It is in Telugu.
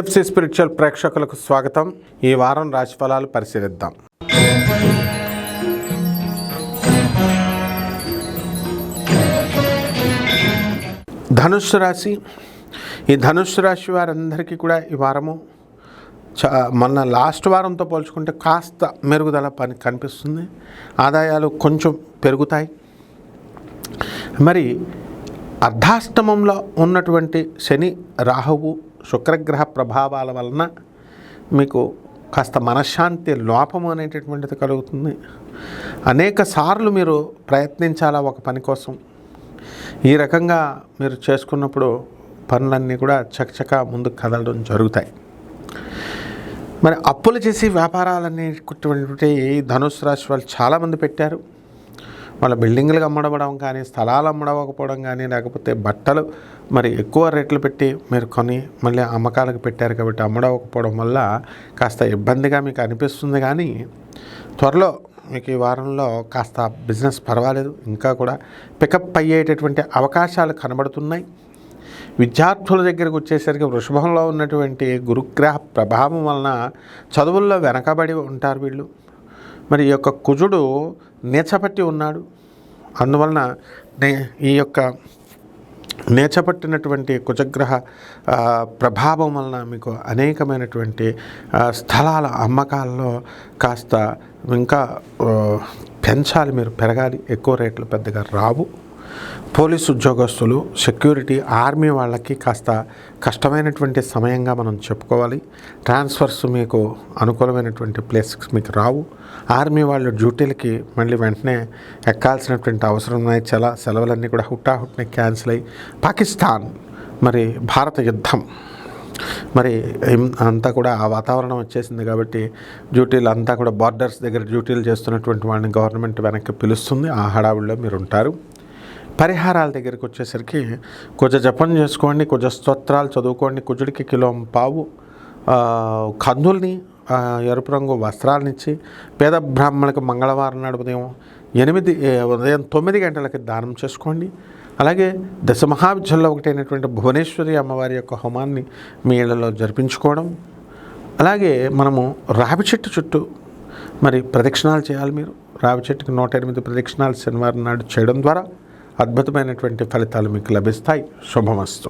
టిఎఫ్సి స్పిరిచువల్ ప్రేక్షకులకు స్వాగతం. ఈ వారం రాశిఫలాలు పరిశీలిద్దాం. ధనుస్సు రాశి. ఈ ధనుస్సు రాశి వారందరికీ కూడా ఈ వారము మొన్న లాస్ట్ వారంతో పోల్చుకుంటే కాస్త మెరుగుదల కనిపిస్తుంది. ఆదాయాలు కొంచెం పెరుగుతాయి. మరి అర్ధాష్టమంలో ఉన్నటువంటి శని, రాహువు, శుక్రగ్రహ ప్రభావాల వలన మీకు కాస్త మనశ్శాంతి లోపము అనేటటువంటిది కలుగుతుంది. అనేక సార్లు మీరు ప్రయత్నించాలా ఒక పని కోసం. ఈ రకంగా మీరు చేసుకున్నప్పుడు పనులన్నీ కూడా చకచకా ముందుకు కదలడం జరుగుతాయి. మరి అప్పులు చేసి వ్యాపారాలనేటువంటి ధనుసు రాశి వాళ్ళు చాలామంది పెట్టారు. వాళ్ళ బిల్డింగ్లు అమ్మడవడం కానీ, స్థలాలు అమ్మడవకపోవడం కానీ, లేకపోతే బట్టలు మరి ఎక్కువ రేట్లు పెట్టి మీరు కొని మళ్ళీ అమ్మకాలకు పెట్టారు కాబట్టి అమ్మడవకపోవడం వల్ల కాస్త ఇబ్బందిగా మీకు అనిపిస్తుంది. కానీ త్వరలో మీకు ఈ వారంలో కాస్త బిజినెస్ పర్వాలేదు, ఇంకా కూడా పికప్ అయ్యేటటువంటి అవకాశాలు కనబడుతున్నాయి. విద్యార్థుల దగ్గరకు వచ్చేసరికి వృషభంలో ఉన్నటువంటి గురుగ్రహ ప్రభావం వలన చదువుల్లో వెనకబడి ఉంటారు వీళ్ళు. మరి ఈ యొక్క కుజుడు నీచపట్టి ఉన్నాడు. అందువలన ఈ యొక్క నీచపట్టినటువంటి కుజగ్రహ ప్రభావం వలన మీకు అనేకమైనటువంటి స్థలాల అమ్మకాల్లో కాస్త ఇంకా పెంచాలి, మీరు పెరగాలి. ఎక్కువ రేట్లు పెద్దగా రావు. పోలీసు ఉద్యోగస్తులు, సెక్యూరిటీ, ఆర్మీ వాళ్ళకి కాస్త కష్టమైనటువంటి సమయంగా మనం చెప్పుకోవాలి. ట్రాన్స్ఫర్స్ మీకు అనుకూలమైనటువంటి ప్లేసెస్ మీకు రావు. ఆర్మీ వాళ్ళు డ్యూటీలకి మళ్ళీ వెంటనే ఎక్కాల్సినటువంటి అవసరం ఉన్నాయి. సెలవులన్నీ కూడా హుట్టాహుట్నే క్యాన్సిల్ అయ్యి పాకిస్తాన్ మరి భారత యుద్ధం మరి అంతా కూడా ఆ వాతావరణం వచ్చేసింది కాబట్టి డ్యూటీలు అంతా కూడా బార్డర్స్ దగ్గర డ్యూటీలు చేస్తున్నటువంటి వాళ్ళని గవర్నమెంట్ వెనక్కి పిలుస్తుంది. ఆ హడావుల్లో మీరు ఉంటారు. పరిహారాల దగ్గరికి వచ్చేసరికి కుజ జపం చేసుకోండి, కుజ స్తోత్రాలు చదువుకోండి. కుజుడికి కిలోంపావు కందుల్ని, ఎరుపు రంగు వస్త్రాలనిచ్చి పేద బ్రాహ్మణులకు మంగళవారం నాడు ఉదయం 9 గంటలకి దానం చేసుకోండి. అలాగే దశ మహావిద్యల్లో ఒకటైనటువంటి భువనేశ్వరి అమ్మవారి యొక్క హోమాన్ని మీ ఇళ్లలో జరిపించుకోవడం. అలాగే మనము రావి చెట్టు చుట్టూ మరి ప్రదక్షిణాలు చేయాలి. మీరు రావి చెట్టుకి 108 ప్రదక్షిణాలు శనివారం నాడు చేయడం ద్వారా అద్భుతమైనటువంటి ఫలితాలు మీకు లభిస్తాయి. శుభమస్తు.